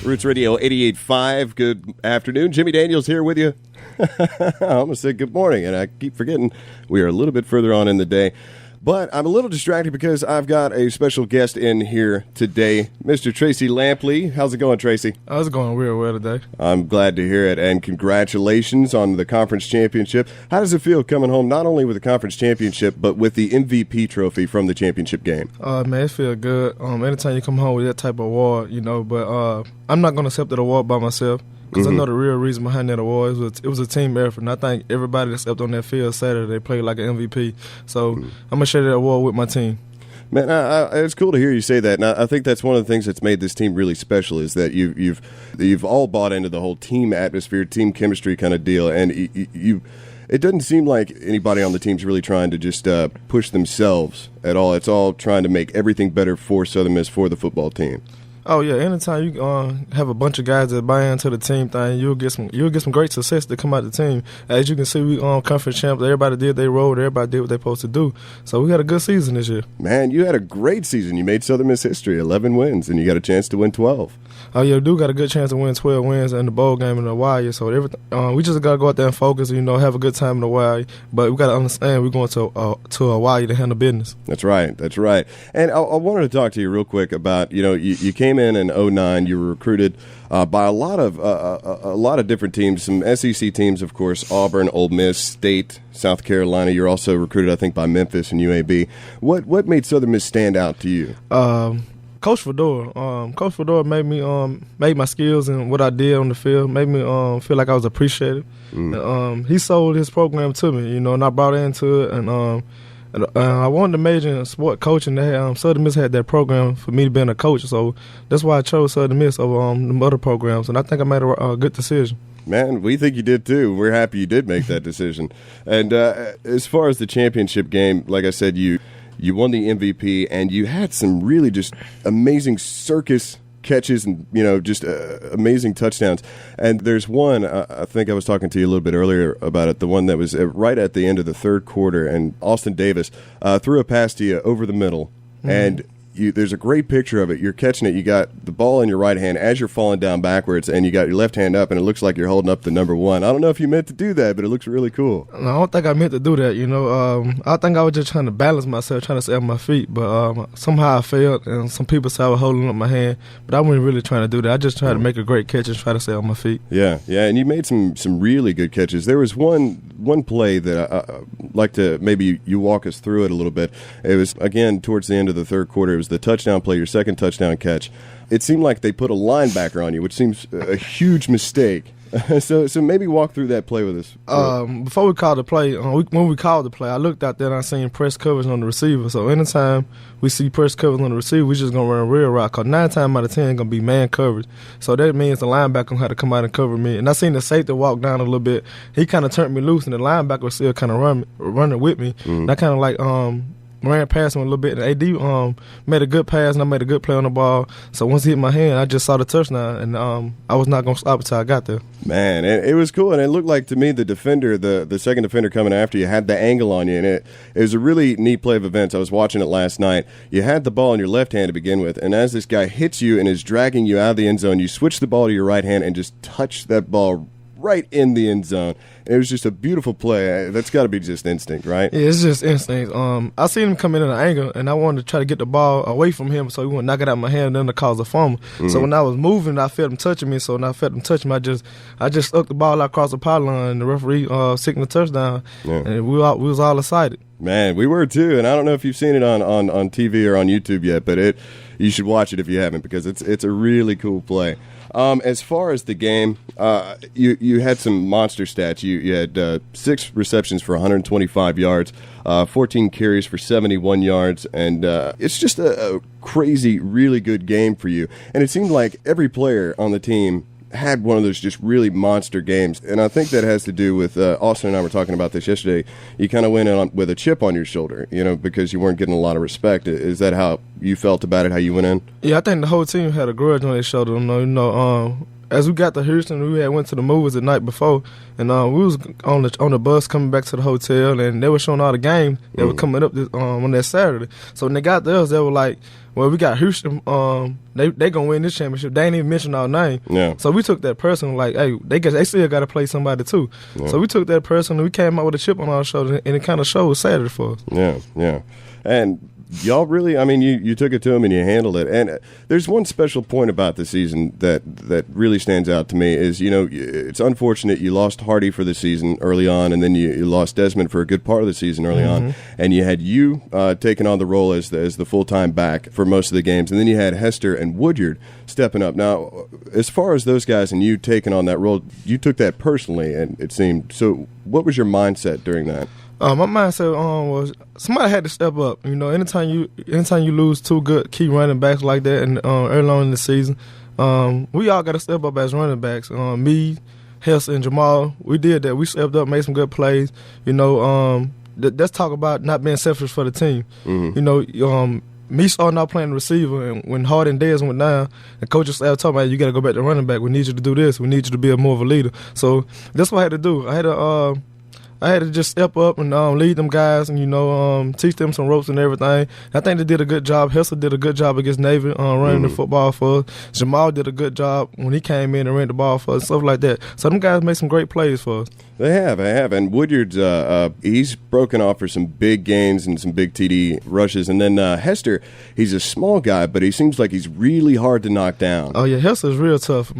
Roots Radio 88.5. Good afternoon. Jimmy Daniels here with you. I almost said good morning, and I keep forgetting we are a little bit further on in the day. But I'm a little distracted because I've got a special guest in here today, Mr. Tracey Lampley. How's it going, Tracey? It's going real well today. I'm glad to hear it, and congratulations on the conference championship. How does it feel coming home not only with the conference championship, but with the MVP trophy from the championship game? Man, it feels good. Anytime you come home with that type of award, but I'm not going to accept that award by myself. Because I know the real reason behind that award it was a team effort. And I think everybody that stepped on that field Saturday, they played like an MVP. So I'm going to share that award with my team. Man, it's cool to hear you say that. And I think that's one of the things that's made this team really special is that you've all bought into the whole team atmosphere, team chemistry kind of deal. And it doesn't seem like anybody on the team's really trying to just push themselves at all. It's all trying to make everything better for Southern Miss, for the football team. Oh yeah, anytime you have a bunch of guys that buy into the team thing, you'll get some great success to come out the team. As you can see, we conference champs. Everybody did their role. Everybody did what they're supposed to do. So we had a good season this year. Man, you had a great season. You made Southern Miss history, 11 wins, and you got a chance to win 12. Oh yeah, we do got a good chance to win 12 wins in the bowl game in the wire. So we just got to go out there and focus, and, have a good time in the wire. But we got to understand we're going to a wire to handle business. That's right. That's right. And I wanted to talk to you real quick about you came in 2009. You were recruited by a lot of different teams, some SEC teams, of course, Auburn, Ole Miss, State, South Carolina. You're also recruited, I think, by Memphis and UAB. What made Southern Miss stand out to you? Coach Fedora. Coach Fedora made my skills and what I did on the field made me feel like I was appreciated. He sold his program to me, and I brought into it, and I wanted to major in sport coaching. Southern Miss had that program for me to be a coach, so that's why I chose Southern Miss over the other programs, and I think I made a good decision. Man, we think you did too. We're happy you did make that decision. And as far as the championship game, like I said, you won the MVP, and you had some really just amazing circus catches and, just amazing touchdowns. And there's one, I think I was talking to you a little bit earlier about it, the one that was right at the end of the third quarter, and Austin Davis threw a pass to you over the middle, and there's a great picture of it. You're catching it. You got the ball in your right hand as you're falling down backwards, and you got your left hand up, and it looks like you're holding up the number one. I don't know if you meant to do that, but it looks really cool. No, I don't think I meant to do that, I think I was just trying to balance myself, trying to stay on my feet, but somehow I failed, and some people said I was holding up my hand, but I wasn't really trying to do that. I just tried to make a great catch and try to stay on my feet. Yeah, and you made some really good catches. There was one play that I'd like to maybe you walk us through it a little bit. It was, again, towards the end of the third quarter. It was the touchdown play, your second touchdown catch. It seemed like they put a linebacker on you, which seems a huge mistake. So maybe walk through that play with us. Before we called the play, when we called the play, I looked out there and I seen press coverage on the receiver. So anytime we see press coverage on the receiver, we just going to run a real route. Because 9 times out of 10 going to be man coverage. So that means the linebacker going to have to come out and cover me. And I seen the safety walk down a little bit. He kind of turned me loose, and the linebacker was still kind of running with me. And I kind of ran past him a little bit, and AD made a good pass, and I made a good play on the ball. So once he hit my hand, I just saw the touchdown, and I was not going to stop until I got there. Man, it was cool, and it looked like to me the defender, the second defender coming after you, had the angle on you, and it was a really neat play of events. I was watching it last night. You had the ball in your left hand to begin with, and as this guy hits you and is dragging you out of the end zone, you switch the ball to your right hand and just touch that ball right in the end zone. It was just a beautiful play. That's got to be just instinct, right? Yeah, it's just instinct. I seen him come in at an angle, and I wanted to try to get the ball away from him so he wouldn't knock it out of my hand and then to cause a fumble. So when I was moving, I felt him touching me. So when I felt him touch me, I just stuck the ball out across the pylon, and the referee signaled the touchdown, and we was all excited. Man, we were too, and I don't know if you've seen it on TV or on YouTube yet, but you should watch it if you haven't, because it's a really cool play. As far as the game, you had some monster stats. You had 6 receptions for 125 yards, 14 carries for 71 yards, and it's just a crazy, really good game for you. And it seemed like every player on the team had one of those just really monster games. And I think that has to do with, Austin and I were talking about this yesterday, you kind of went in with a chip on your shoulder, because you weren't getting a lot of respect. Is that how you felt about it, how you went in? Yeah, I think the whole team had a grudge on their shoulder. as we got to Houston, we had went to the movies the night before, and we was on the bus coming back to the hotel, and they were showing all the games that were coming up on that Saturday. So when they got to us, they were like, well, we got Houston. They gonna win this championship. They ain't even mention our name. Yeah. So we took that person like, hey, they still got to play somebody too. Yeah. So we took that person and we came out with a chip on our shoulder, and it kind of showed Saturday for us. Yeah. And y'all really, I mean, you took it to him and you handled it. And there's one special point about the season that really stands out to me is, it's unfortunate you lost Hardy for the season early on, and then you lost Desmond for a good part of the season early on, and you had you taking on the role as the full-time back for most of the games, and then you had Hester and Woodyard stepping up. Now, as far as those guys and you taking on that role, you took that personally, and it seemed. So what was your mindset during that? My mindset was somebody had to step up. Anytime you lose two good key running backs like that, and early on in the season, we all got to step up as running backs. Me, Hester, and Jamal, we did that. We stepped up, made some good plays. Let's talk about not being selfish for the team. Me starting out playing the receiver, and when Hardy and Dez went down, the coaches started talking about, you got to go back to running back. We need you to do this. We need you to be more of a leader. So that's what I had to do. I had to just step up and lead them guys and, teach them some ropes and everything. I think they did a good job. Hester did a good job against Navy running the football for us. Jamal did a good job when he came in and ran the ball for us, stuff like that. So them guys made some great plays for us. They have. And Woodyard's, he's broken off for some big gains and some big TD rushes. And then Hester, he's a small guy, but he seems like he's really hard to knock down. Oh, yeah, Hester's real tough.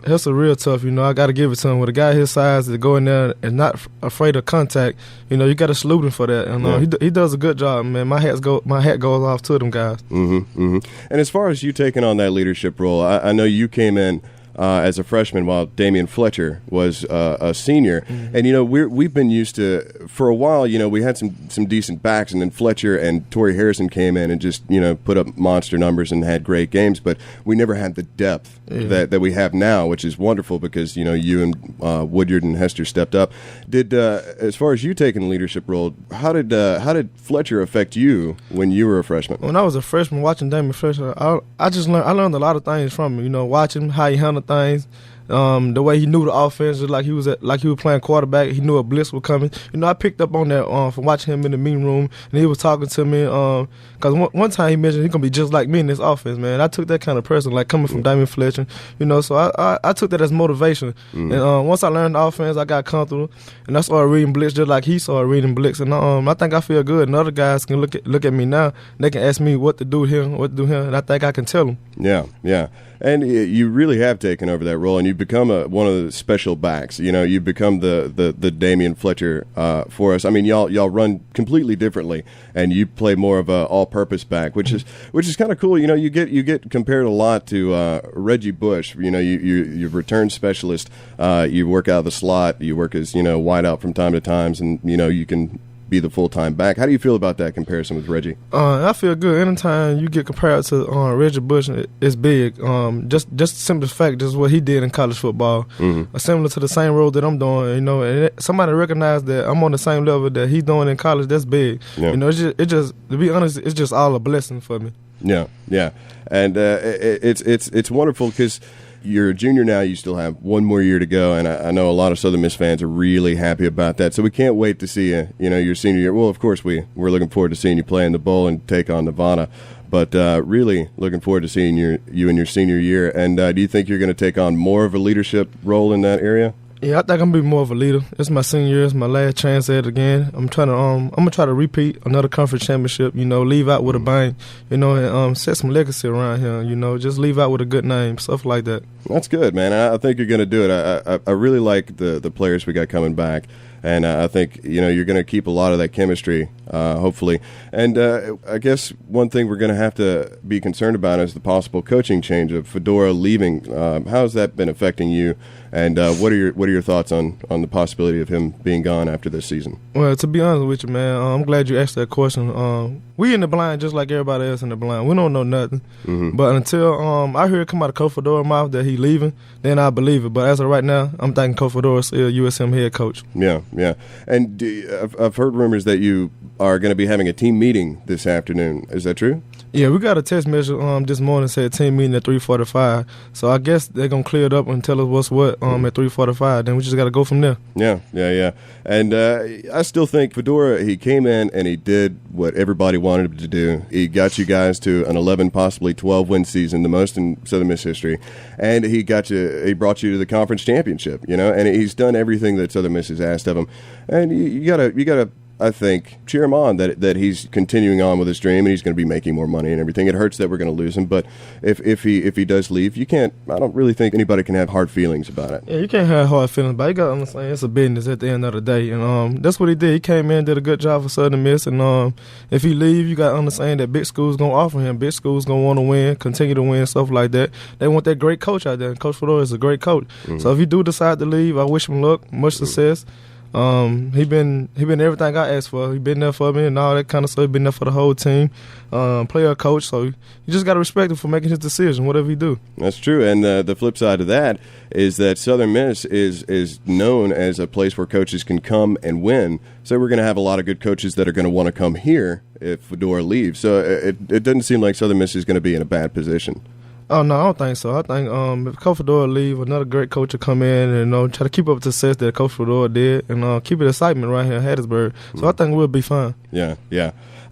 Hester's real tough, I got to give it to him. With a guy his size to go in there and not afraid of contact, you got to salute him for that. And he does a good job, man. My hat goes off to them guys. And as far as you taking on that leadership role, I know you came in as a freshman while Damian Fletcher was a senior. And, we've been used to, for a while, we had some decent backs, and then Fletcher and Torrey Harrison came in and just, put up monster numbers and had great games, but we never had the depth that we have now, which is wonderful because, you and Woodyard and Hester stepped up. As far as you taking the leadership role, how did Fletcher affect you when you were a freshman? When I was a freshman watching Damian Fletcher, I learned a lot of things from him, watching how he handled things, the way he knew the offense, just like he was playing quarterback. He knew a blitz was coming. I picked up on that from watching him in the meeting room, and he was talking to me because one time he mentioned he's gonna be just like me in this offense, man. I took that kind of person, like coming from Damian Fletcher, so I took that as motivation. And once I learned the offense, I got comfortable, and I started reading blitz just like he started reading blitz. And I think I feel good. And other guys can look at me now. They can ask me what to do here, and I think I can tell them. Yeah. And you really have taken over that role, and you've become one of the special backs. You've become the Damian Fletcher for us. I mean, y'all run completely differently, and you play more of a all-purpose back, which is kind of cool. You get compared a lot to Reggie Bush. You're return specialist. You work out of the slot. You work as wide out from time to time, and you can be the full-time back. How do you feel about that comparison with Reggie? I feel good. Anytime you get compared to Reggie Bush, it's big. Just the simple fact, just what he did in college football, similar to the same role that I'm doing. And somebody recognized that I'm on the same level that he's doing in college. That's big. Yeah. It just to be honest, it's just all a blessing for me. Yeah, and it's wonderful because you're a junior now. You still have one more year to go, and I know a lot of Southern Miss fans are really happy about that. So we can't wait to see you, your senior year. Well, of course, we're looking forward to seeing you play in the bowl and take on Nevada, but really looking forward to seeing you in your senior year. And do you think you're going to take on more of a leadership role in that area? Yeah, I think I'm gonna be more of a leader. It's my senior year. It's my last chance at it again. I'm gonna try to repeat another conference championship. Leave out with a bang. And set some legacy around here. Just leave out with a good name, stuff like that. That's good, man. I think you're gonna do it. I really like the players we got coming back. And I think, you're going to keep a lot of that chemistry, hopefully. And I guess one thing we're going to have to be concerned about is the possible coaching change of Fedora leaving. How has that been affecting you? And what are your thoughts on the possibility of him being gone after this season? Well, to be honest with you, man, I'm glad you asked that question. We in the blind just like everybody else in the blind. We don't know nothing. But until I hear it come out of Coach Fedora's mouth that he leaving, then I believe it. But as of right now, I'm thinking Coach Fedora is still USM head coach. Yeah. And I've heard rumors that you are going to be having a team meeting this afternoon. Is that true? Yeah, we got a text message this morning said team meeting at 3:45. So I guess they're gonna clear it up and tell us what's what at 3:45. Then we just got to go from there. Yeah. And I still think Fedora, he came in and he did what everybody wanted him to do. He got you guys to an 11, possibly 12-win season, the most in Southern Miss history, and he brought you to the conference championship. And he's done everything that Southern Miss has asked of him, and you gotta. I think, cheer him on that he's continuing on with his dream and he's going to be making more money and everything. It hurts that we're going to lose him, but if he does leave, I don't really think anybody can have hard feelings about it. Yeah, you can't have hard feelings, but you got to understand it's a business at the end of the day, and that's what he did. He came in, did a good job for Southern Miss, and if he leave, you got to understand that big schools going to offer him. Big schools going to want to win, continue to win, stuff like that. They want that great coach out there, and Coach Fedora is a great coach. Mm-hmm. So if he do decide to leave, I wish him luck, much success. He been everything I asked for. He been there for me and all that kind of stuff. He been there for the whole team, player, coach. So you just got to respect him for making his decision, whatever he do. That's true. And the flip side of that is that Southern Miss is known as a place where coaches can come and win. So we're going to have a lot of good coaches that are going to want to come here if Fedora leaves. So it doesn't seem like Southern Miss is going to be in a bad position. Oh, no, I don't think so. I think if Coach Fedora leave, another great coach will come in and try to keep up the success that Coach Fedora did and keep it excitement right here in Hattiesburg. So I think we'll be fine. Yeah.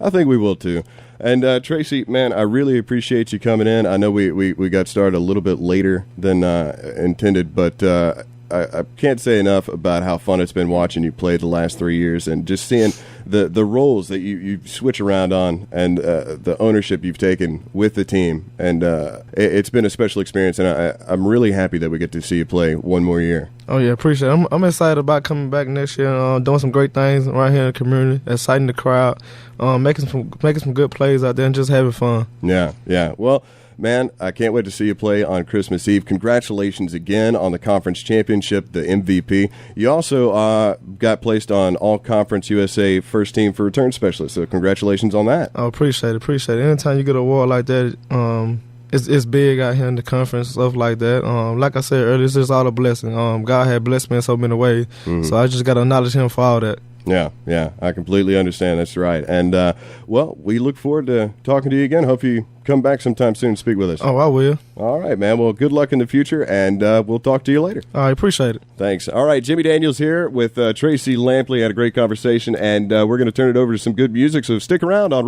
I think we will too. And Tracey, man, I really appreciate you coming in. I know we got started a little bit later than intended, but I can't say enough about how fun it's been watching you play the last 3 years and just seeing the roles that you switch around on and the ownership you've taken with the team. And it's been a special experience, and I'm really happy that we get to see you play one more year. Oh, yeah, appreciate it. I'm excited about coming back next year and doing some great things right here in the community, exciting the crowd, making some good plays out there and just having fun. Yeah. Well, man, I can't wait to see you play on Christmas Eve. Congratulations again on the conference championship, the MVP. You also got placed on All-Conference USA First Team for Return Specialist, so congratulations on that. I appreciate it. Anytime you get an award like that, it's big out here in the conference, stuff like that. Like I said earlier, it's just all a blessing. God had blessed me in so many ways, so I just got to acknowledge him for all that. Yeah, I completely understand. That's right. And, well, we look forward to talking to you again. Hope you come back sometime soon and speak with us. Oh, I will. All right, man. Well, good luck in the future, and we'll talk to you later. I appreciate it. Thanks. All right, Jimmy Daniels here with Tracey Lampley. Had a great conversation, and we're going to turn it over to some good music, so stick around on